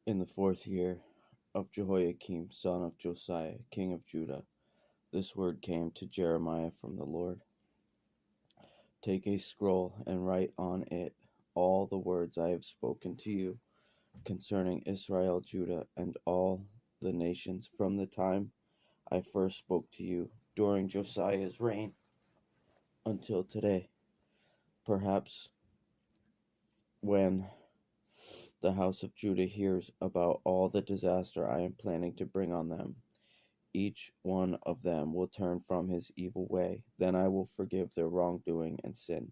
In the 4th year of Jehoiakim son of Josiah, king of Judah, this word came to Jeremiah from the Lord. Take a scroll and write on it all the words I have spoken to you concerning Israel, Judah, and all the nations from the time I first spoke to you during Josiah's reign until today. Perhaps when the house of Judah hears about all the disaster I am planning to bring on them, each one of them will turn from his evil way. Then I will forgive their wrongdoing and sin.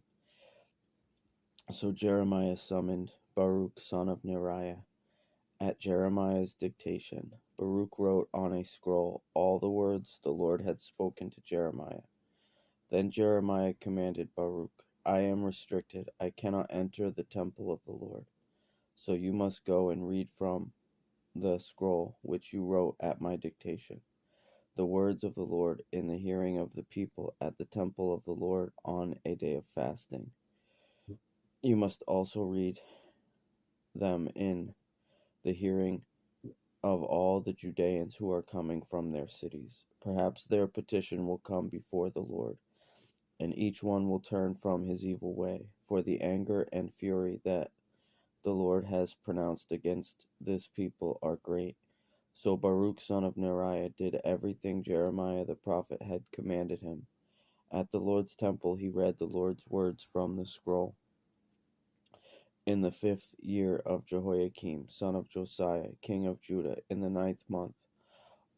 So Jeremiah summoned Baruch son of Neriah. At Jeremiah's dictation, Baruch wrote on a scroll all the words the Lord had spoken to Jeremiah. Then Jeremiah commanded Baruch, I am restricted. I cannot enter the temple of the Lord. So you must go and read from the scroll which you wrote at my dictation, the words of the Lord in the hearing of the people at the temple of the Lord on a day of fasting. You must also read them in the hearing of all the Judeans who are coming from their cities. Perhaps their petition will come before the Lord, and each one will turn from his evil way, for the anger and fury that the Lord has pronounced against this people are great. So Baruch son of Neriah did everything Jeremiah the prophet had commanded him. At the Lord's temple he read the Lord's words from the scroll. In the 5th year of Jehoiakim son of Josiah, king of Judah, in the 9th month,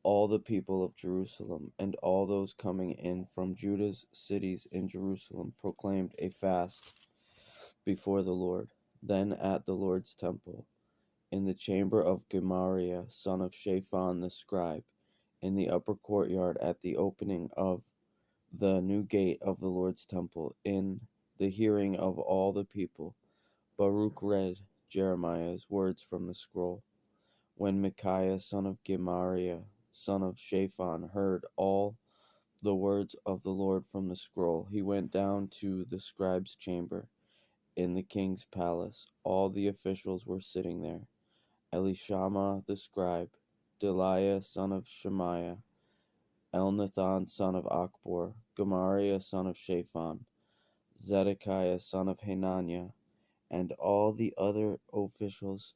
all the people of Jerusalem and all those coming in from Judah's cities in Jerusalem proclaimed a fast before the Lord. Then at the Lord's temple, in the chamber of Gemariah son of Shaphan the scribe, in the upper courtyard at the opening of the new gate of the Lord's temple, in the hearing of all the people, Baruch read Jeremiah's words from the scroll. When Micaiah son of Gemariah son of Shaphan heard all the words of the Lord from the scroll, he went down to the scribe's chamber in the king's palace. All the officials were sitting there: Elishama the scribe, Delaiah son of Shemaiah, Elnathan son of Achbor, Gemariah son of Shaphan, Zedekiah son of Hananiah, and all the other officials.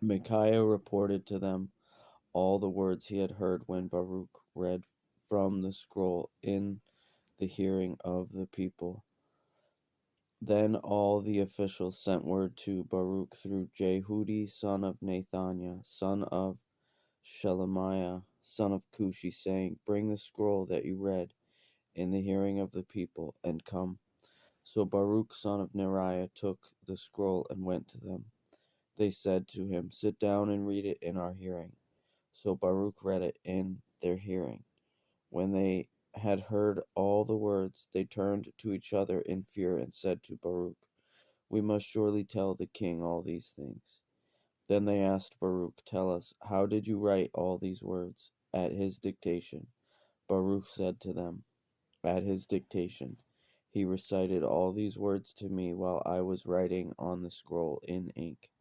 Micaiah reported to them all the words he had heard when Baruch read from the scroll in the hearing of the people. Then all the officials sent word to Baruch through Jehudi son of Nathaniah, son of Shelemiah, son of Cushi, saying, Bring the scroll that you read in the hearing of the people, and come. So Baruch son of Neriah took the scroll and went to them. They said to him, Sit down and read it in our hearing. So Baruch read it in their hearing. When they had heard all the words, they turned to each other in fear and said to Baruch, We must surely tell the king all these things. Then they asked Baruch, Tell us, how did you write all these words? At his dictation. Baruch said to them, At his dictation. He recited all these words to me while I was writing on the scroll in ink.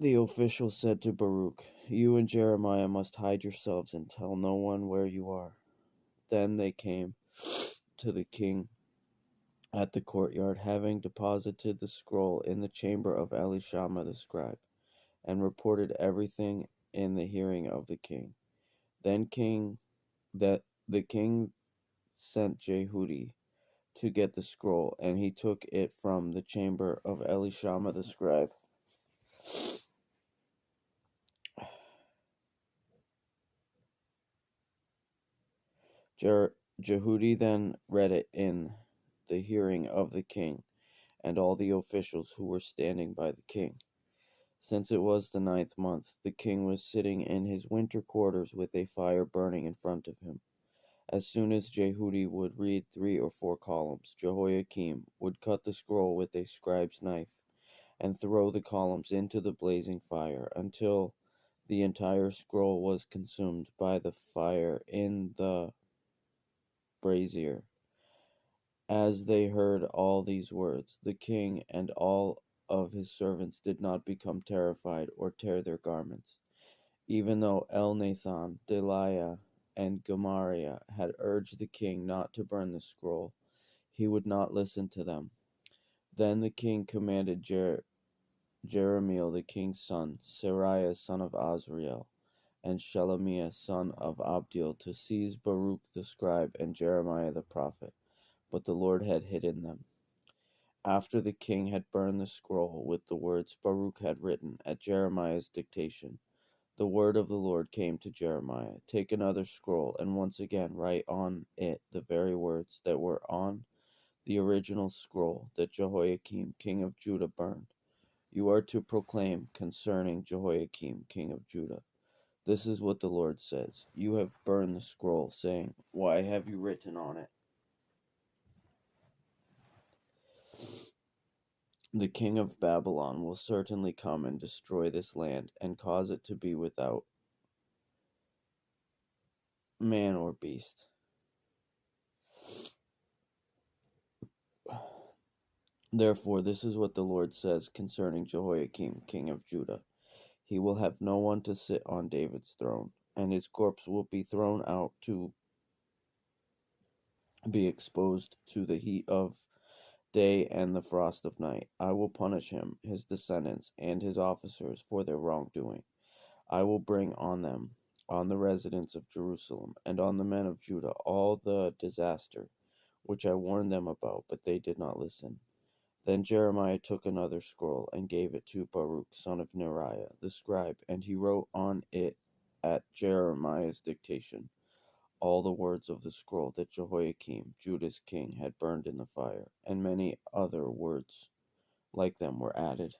The official said to Baruch, You and Jeremiah must hide yourselves and tell no one where you are. Then they came to the king at the courtyard, having deposited the scroll in the chamber of Elishama the scribe, and reported everything in the hearing of the king. Then the king sent Jehudi to get the scroll, and he took it from the chamber of Elishama the scribe. Jehudi then read it in the hearing of the king and all the officials who were standing by the king. Since it was the 9th month, the king was sitting in his winter quarters with a fire burning in front of him. As soon as Jehudi would read 3 or 4 columns, Jehoiakim would cut the scroll with a scribe's knife and throw the columns into the blazing fire until the entire scroll was consumed by the fire in the brazier. As they heard all these words, the king and all of his servants did not become terrified or tear their garments. Even though Elnathan, Delaiah, and Gemariah had urged the king not to burn the scroll, he would not listen to them. Then the king commanded Jeremiel the king's son, Seraiah son of Azriel, and Shelemiah son of Abdiel to seize Baruch the scribe and Jeremiah the prophet, but the Lord had hidden them. After the king had burned the scroll with the words Baruch had written at Jeremiah's dictation, the word of the Lord came to Jeremiah, "Take another scroll, and once again write on it the very words that were on the original scroll that Jehoiakim, king of Judah, burned. You are to proclaim concerning Jehoiakim, king of Judah. This is what the Lord says. You have burned the scroll, saying, 'Why have you written on it?' The king of Babylon will certainly come and destroy this land and cause it to be without man or beast. Therefore, this is what the Lord says concerning Jehoiakim, king of Judah. He will have no one to sit on David's throne, and his corpse will be thrown out to be exposed to the heat of day and the frost of night. I will punish him, his descendants, and his officers for their wrongdoing. I will bring on them, on the residents of Jerusalem, and on the men of Judah, all the disaster which I warned them about, but they did not listen. Then Jeremiah took another scroll and gave it to Baruch, son of Neriah, the scribe, and he wrote on it at Jeremiah's dictation all the words of the scroll that Jehoiakim, Judah's king, had burned in the fire, and many other words like them were added.